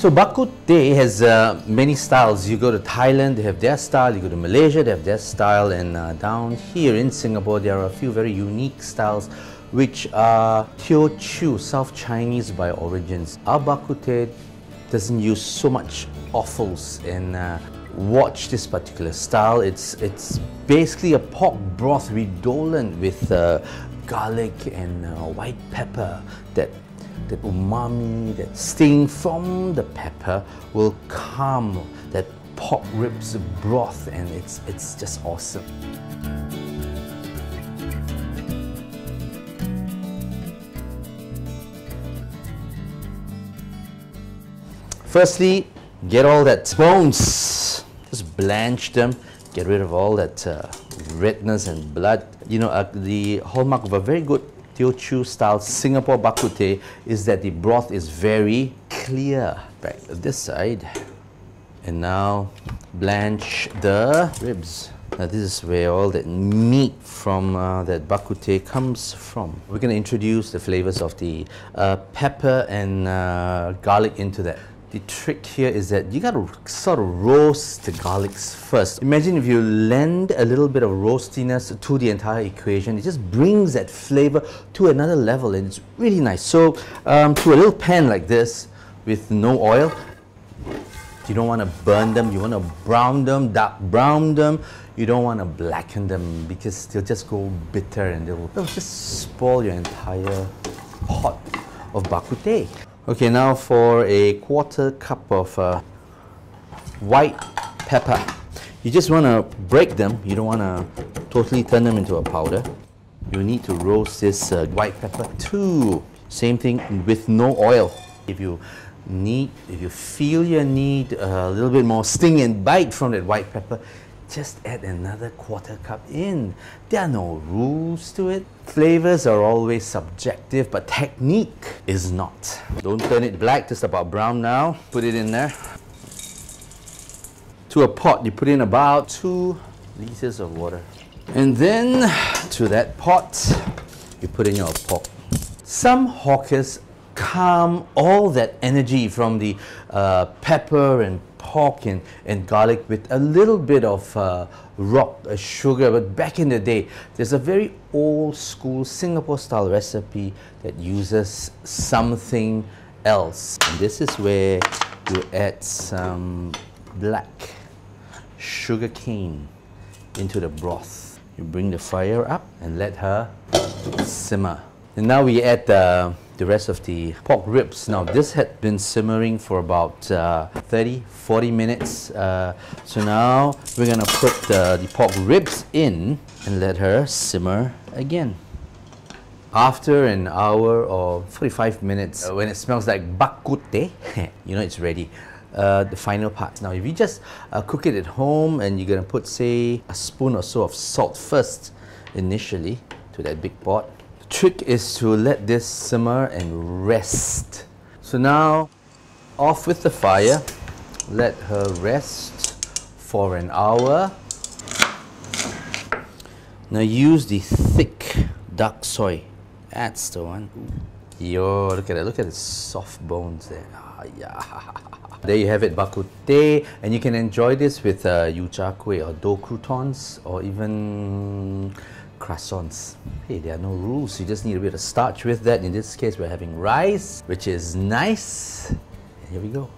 So bak kut teh has many styles. You go to Thailand, they have their style. You go to Malaysia, they have their style. And down here in Singapore, there are a few very unique styles which are Teochew, South Chinese by origins. Our bak kut teh doesn't use so much offals, and watch this particular style. It's basically a pork broth redolent with garlic and white pepper. That umami, that sting from the pepper will calm that pork ribs broth, and it's just awesome. Firstly, get all that bones, just blanch them, get rid of all that redness and blood. You know, the hallmark of a very good Teochew style Singapore bak kut teh is that the broth is very clear. Back this side. And now blanch the ribs. Now this is where all that meat from that bak kut teh comes from. We're going to introduce the flavors of the pepper and garlic into that. The trick here is that you got to sort of roast the garlics first. Imagine if you lend a little bit of roastiness to the entire equation. It just brings that flavor to another level, and it's really nice. So to a little pan like this with no oil, you don't want to burn them, you want to brown them, dark brown them. You don't want to blacken them because they'll just go bitter and they'll just spoil your entire pot of bak kut teh. Okay, now for a quarter cup of white pepper. You just want to break them. You don't want to totally turn them into a powder. You need to roast this white pepper too. Same thing with no oil. If you feel you need a little bit more sting and bite from that white pepper, just add another quarter cup in. There are no rules to it. Flavors are always subjective, but technique is not. Don't turn it black, just about brown now. Put it in there. To a pot, you put in about 2 liters of water. And then to that pot, you put in your pork. Some hawkers calm all that energy from the pepper and pork and garlic with a little bit of sugar. But back in the day, there's a very old school Singapore style recipe that uses something else. And this is where you add some black sugar cane into the broth. You bring the fire up and let her simmer. And now we add the rest of the pork ribs. Now this had been simmering for about 30-40 minutes. So now we're gonna put the pork ribs in and let her simmer again. After an hour or 45 minutes, when it smells like bak kut teh, you know it's ready. The final part. Now if you just cook it at home and you're gonna put, say, a spoon or so of salt first initially to that big pot. Trick is to let this simmer and rest. So now, off with the fire, let her rest for an hour. Now use the thick dark soy. That's the one. Yo, look at it. Look at the soft bones there. Ah, yeah. There you have it, bak kut teh, and you can enjoy this with yu cha kueh or dough croutons or even croissants. Hey, there are no rules. You just need a bit of starch with that. In this case, we're having rice, which is nice. Here we go.